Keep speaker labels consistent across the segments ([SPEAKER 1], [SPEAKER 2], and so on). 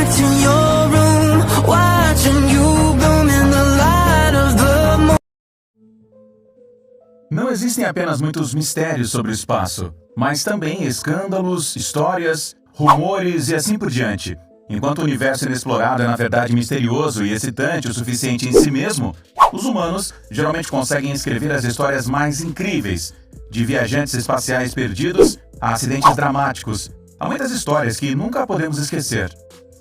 [SPEAKER 1] lights in your room, watching you bloom in the light of the moon.
[SPEAKER 2] Não existem apenas muitos mistérios sobre o espaço, mas também escândalos, histórias, rumores e assim por diante. Enquanto o universo inexplorado é na verdade misterioso e excitante o suficiente em si mesmo, os humanos geralmente conseguem escrever as histórias mais incríveis, de viajantes espaciais perdidos a acidentes dramáticos. Há muitas histórias que nunca podemos esquecer.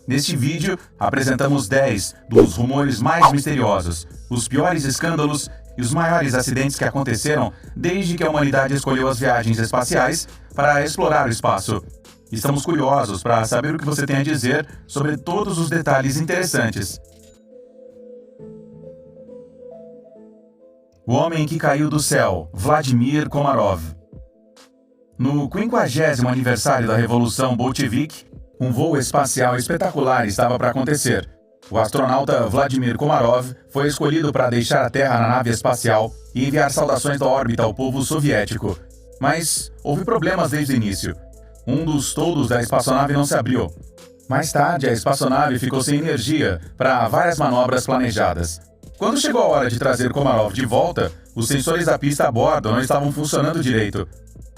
[SPEAKER 2] Neste vídeo, apresentamos 10 dos rumores mais misteriosos, os piores escândalos e os maiores acidentes que aconteceram desde que a humanidade escolheu as viagens espaciais para explorar o espaço. Estamos curiosos para saber o que você tem a dizer sobre todos os detalhes interessantes. O homem que caiu do céu, Vladimir Komarov. No 50º aniversário da Revolução Bolchevique, um voo espacial espetacular estava para acontecer. O astronauta Vladimir Komarov foi escolhido para deixar a Terra na nave espacial e enviar saudações da órbita ao povo soviético. Mas houve problemas desde o início. Um dos toldos da espaçonave não se abriu. Mais tarde, a espaçonave ficou sem energia para várias manobras planejadas. Quando chegou a hora de trazer Komarov de volta, os sensores da pista a bordo não estavam funcionando direito.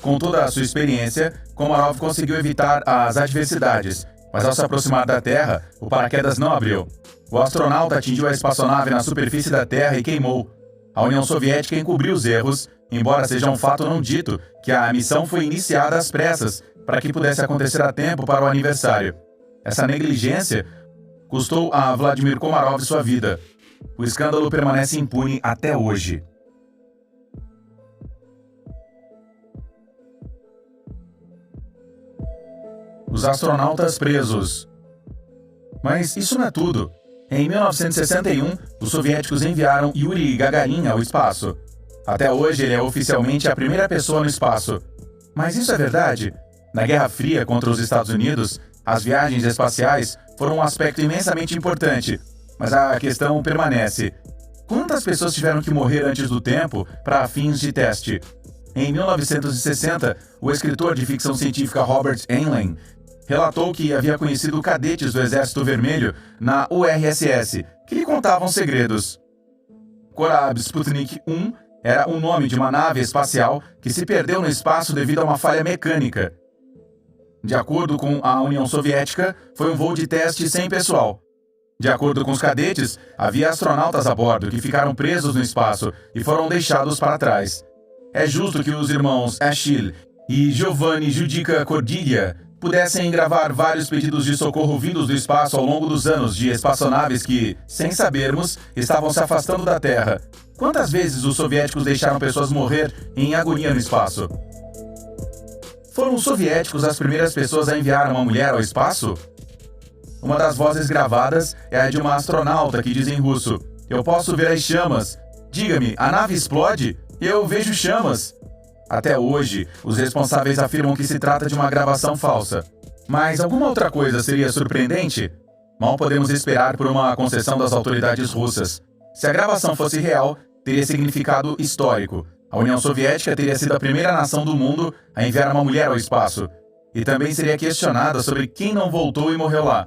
[SPEAKER 2] Com toda a sua experiência, Komarov conseguiu evitar as adversidades, mas ao se aproximar da Terra, o paraquedas não abriu. O astronauta atingiu a espaçonave na superfície da Terra e queimou. A União Soviética encobriu os erros, embora seja um fato não dito que a missão foi iniciada às pressas para que pudesse acontecer a tempo para o aniversário. Essa negligência custou a Vladimir Komarov sua vida. O escândalo permanece impune até hoje. Os astronautas presos. Mas isso não é tudo. Em 1961, os soviéticos enviaram Yuri Gagarin ao espaço. Até hoje, ele é oficialmente a primeira pessoa no espaço. Mas isso é verdade? Na Guerra Fria contra os Estados Unidos, as viagens espaciais foram um aspecto imensamente importante. Mas a questão permanece. Quantas pessoas tiveram que morrer antes do tempo para fins de teste? Em 1960, o escritor de ficção científica Robert Heinlein relatou que havia conhecido cadetes do Exército Vermelho na URSS, que lhe contavam segredos. Korab Sputnik 1 era o nome de uma nave espacial que se perdeu no espaço devido a uma falha mecânica. De acordo com a União Soviética, foi um voo de teste sem pessoal. De acordo com os cadetes, havia astronautas a bordo que ficaram presos no espaço e foram deixados para trás. É justo que os irmãos Achille e Giovanni Giudica Cordiglia pudessem gravar vários pedidos de socorro vindos do espaço ao longo dos anos de espaçonaves que, sem sabermos, estavam se afastando da Terra. Quantas vezes os soviéticos deixaram pessoas morrer em agonia no espaço? Foram os soviéticos as primeiras pessoas a enviar uma mulher ao espaço? Uma das vozes gravadas é a de uma astronauta que diz em russo: "Eu posso ver as chamas. Diga-me, a nave explode? Eu vejo chamas." Até hoje, os responsáveis afirmam que se trata de uma gravação falsa. Mas alguma outra coisa seria surpreendente? Mal podemos esperar por uma concessão das autoridades russas. Se a gravação fosse real, teria significado histórico. A União Soviética teria sido a primeira nação do mundo a enviar uma mulher ao espaço. E também seria questionada sobre quem não voltou e morreu lá.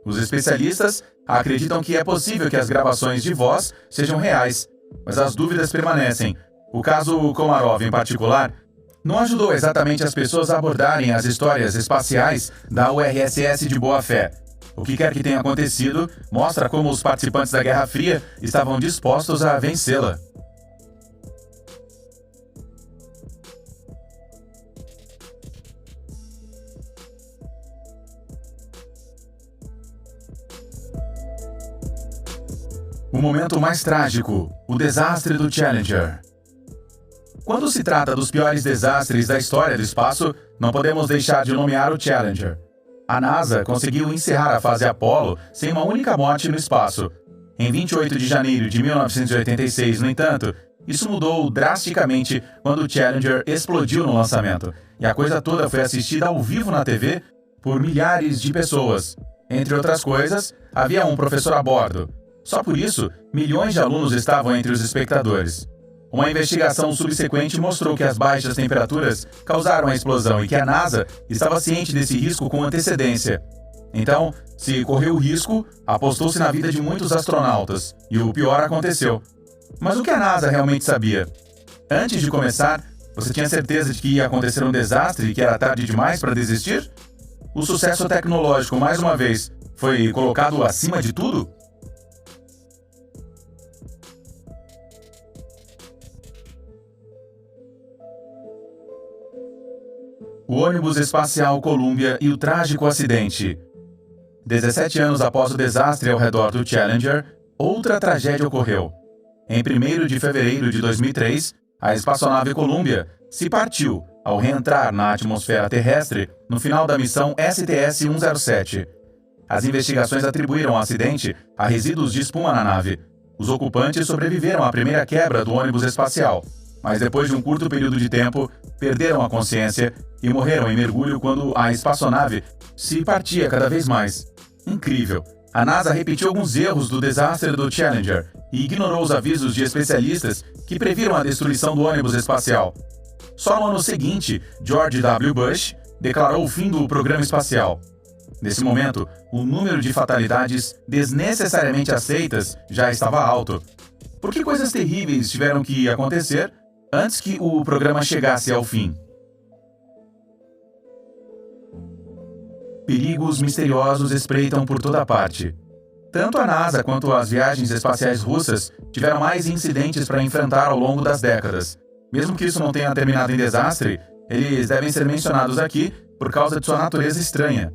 [SPEAKER 2] Os especialistas acreditam que é possível que as gravações de voz sejam reais, mas as dúvidas permanecem. O caso Komarov, em particular, não ajudou exatamente as pessoas a abordarem as histórias espaciais da URSS de boa fé. O que quer que tenha acontecido mostra como os participantes da Guerra Fria estavam dispostos a vencê-la. O momento mais trágico, o desastre do Challenger. Quando se trata dos piores desastres da história do espaço, não podemos deixar de nomear o Challenger. A NASA conseguiu encerrar a fase Apollo sem uma única morte no espaço. Em 28 de janeiro de 1986, no entanto, isso mudou drasticamente quando o Challenger explodiu no lançamento, e a coisa toda foi assistida ao vivo na TV por milhares de pessoas. Entre outras coisas, havia um professor a bordo. Só por isso, milhões de alunos estavam entre os espectadores. Uma investigação subsequente mostrou que as baixas temperaturas causaram a explosão e que a NASA estava ciente desse risco com antecedência. Então, se correu o risco, apostou-se na vida de muitos astronautas, e o pior aconteceu. Mas o que a NASA realmente sabia? Antes de começar, você tinha certeza de que ia acontecer um desastre e que era tarde demais para desistir? O sucesso tecnológico, mais uma vez, foi colocado acima de tudo? O ônibus espacial Columbia e o trágico acidente. 17 anos após o desastre ao redor do Challenger, outra tragédia ocorreu. Em 1º de fevereiro de 2003, a espaçonave Columbia se partiu ao reentrar na atmosfera terrestre no final da missão STS-107. As investigações atribuíram o acidente a resíduos de espuma na nave. Os ocupantes sobreviveram à primeira quebra do ônibus espacial, mas depois de um curto período de tempo, perderam a consciência e morreram em mergulho quando a espaçonave se partia cada vez mais. Incrível! A NASA repetiu alguns erros do desastre do Challenger e ignorou os avisos de especialistas que previram a destruição do ônibus espacial. Só no ano seguinte, George W. Bush declarou o fim do programa espacial. Nesse momento, o número de fatalidades desnecessariamente aceitas já estava alto. Por que coisas terríveis tiveram que acontecer antes que o programa chegasse ao fim? Perigos misteriosos espreitam por toda parte. Tanto a NASA quanto as viagens espaciais russas tiveram mais incidentes para enfrentar ao longo das décadas. Mesmo que isso não tenha terminado em desastre, eles devem ser mencionados aqui por causa de sua natureza estranha.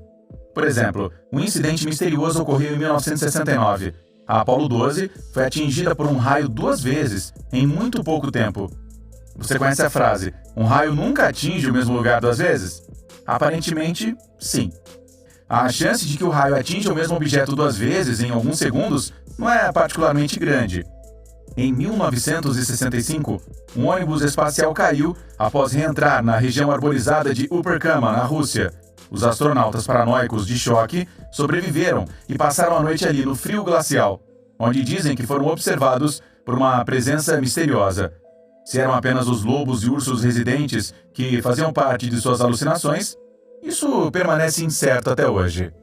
[SPEAKER 2] Por exemplo, um incidente misterioso ocorreu em 1969. A Apollo 12 foi atingida por um raio 2 vezes, em muito pouco tempo. Você conhece a frase, um raio nunca atinge o mesmo lugar 2 vezes? Aparentemente, sim. A chance de que o raio atinja o mesmo objeto 2 vezes em alguns segundos não é particularmente grande. Em 1965, um ônibus espacial caiu após reentrar na região arborizada de Uperkama, na Rússia. Os astronautas paranoicos de choque sobreviveram e passaram a noite ali no frio glacial, onde dizem que foram observados por uma presença misteriosa. Se eram apenas os lobos e ursos residentes que faziam parte de suas alucinações, isso permanece incerto até hoje.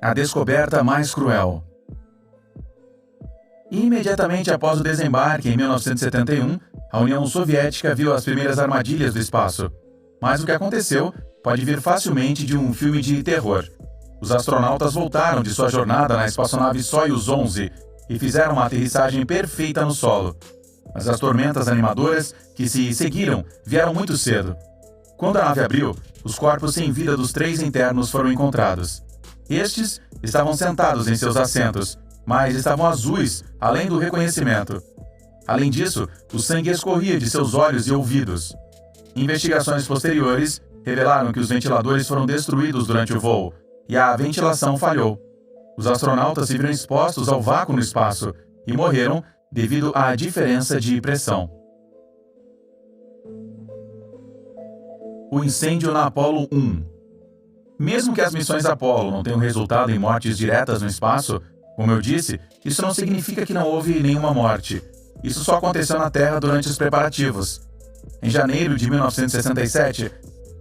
[SPEAKER 2] A descoberta mais cruel. Imediatamente após o desembarque, em 1971, a União Soviética viu as primeiras armadilhas do espaço. Mas o que aconteceu pode vir facilmente de um filme de terror. Os astronautas voltaram de sua jornada na espaçonave Soyuz 11 e fizeram uma aterrissagem perfeita no solo. Mas as tormentas animadoras que se seguiram vieram muito cedo. Quando a nave abriu, os corpos sem vida dos 3 internos foram encontrados. Estes estavam sentados em seus assentos, mas estavam azuis, além do reconhecimento. Além disso, o sangue escorria de seus olhos e ouvidos. Investigações posteriores revelaram que os ventiladores foram destruídos durante o voo, e a ventilação falhou. Os astronautas se viram expostos ao vácuo no espaço e morreram devido à diferença de pressão. O incêndio na Apollo 1. Mesmo que as missões Apollo não tenham resultado em mortes diretas no espaço, como eu disse, isso não significa que não houve nenhuma morte. Isso só aconteceu na Terra durante os preparativos. Em janeiro de 1967,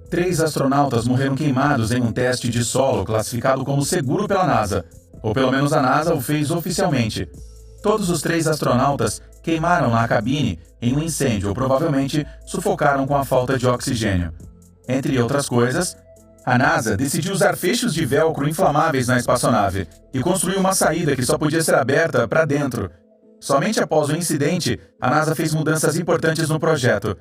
[SPEAKER 2] 3 astronautas morreram queimados em um teste de solo classificado como seguro pela NASA, ou pelo menos a NASA o fez oficialmente. Todos os 3 astronautas queimaram na cabine em um incêndio ou provavelmente sufocaram com a falta de oxigênio. Entre outras coisas, a NASA decidiu usar fechos de velcro inflamáveis na espaçonave e construiu uma saída que só podia ser aberta para dentro. Somente após o incidente, a NASA fez mudanças importantes no projeto.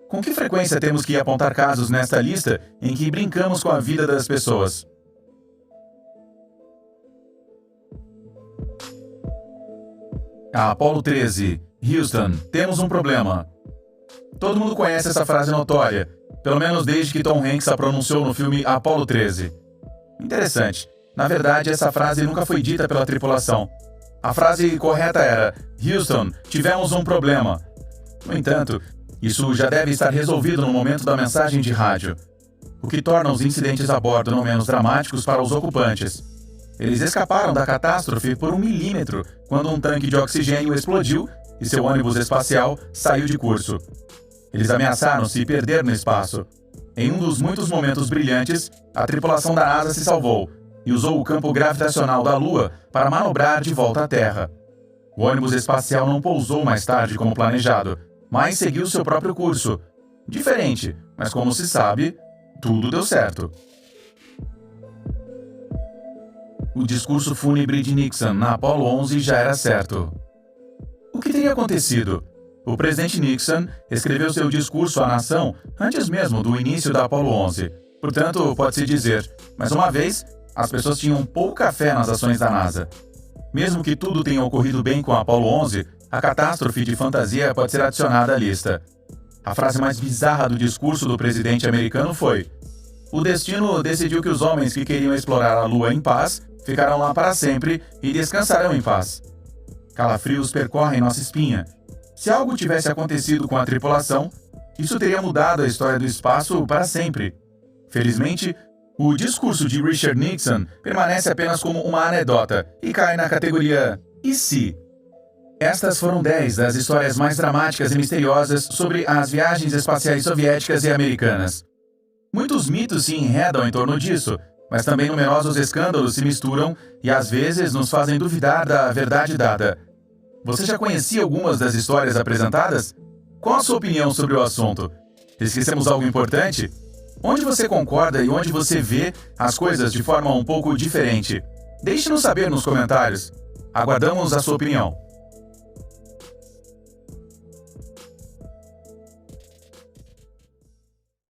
[SPEAKER 2] Com que frequência temos que apontar casos nesta lista em que brincamos com a vida das pessoas? A Apollo 13. Houston, temos um problema. Todo mundo conhece essa frase notória, pelo menos desde que Tom Hanks a pronunciou no filme Apollo 13. Interessante. Na verdade, essa frase nunca foi dita pela tripulação. A frase correta era: Houston, tivemos um problema. No entanto, isso já deve estar resolvido no momento da mensagem de rádio, o que torna os incidentes a bordo não menos dramáticos para os ocupantes. Eles escaparam da catástrofe por 1 milímetro quando um tanque de oxigênio explodiu e seu ônibus espacial saiu de curso. Eles ameaçaram se perder no espaço. Em um dos muitos momentos brilhantes, a tripulação da NASA se salvou e usou o campo gravitacional da Lua para manobrar de volta à Terra. O ônibus espacial não pousou mais tarde como planejado, mas seguiu seu próprio curso. Diferente, mas como se sabe, tudo deu certo. O discurso fúnebre de Nixon na Apollo 11 já era certo. O que teria acontecido? O presidente Nixon escreveu seu discurso à nação antes mesmo do início da Apollo 11. Portanto, pode-se dizer, mais uma vez, as pessoas tinham pouca fé nas ações da NASA. Mesmo que tudo tenha ocorrido bem com a Apollo 11, a catástrofe de fantasia pode ser adicionada à lista. A frase mais bizarra do discurso do presidente americano foi: "O destino decidiu que os homens que queriam explorar a Lua em paz ficarão lá para sempre e descansarão em paz." Calafrios percorrem nossa espinha. Se algo tivesse acontecido com a tripulação, isso teria mudado a história do espaço para sempre. Felizmente, o discurso de Richard Nixon permanece apenas como uma anedota e cai na categoria "e se?". Estas foram 10 das histórias mais dramáticas e misteriosas sobre as viagens espaciais soviéticas e americanas. Muitos mitos se enredam em torno disso, mas também numerosos escândalos se misturam e às vezes nos fazem duvidar da verdade dada. Você já conhecia algumas das histórias apresentadas? Qual a sua opinião sobre o assunto? Esquecemos algo importante? Onde você concorda e onde você vê as coisas de forma um pouco diferente? Deixe-nos saber nos comentários. Aguardamos a sua opinião.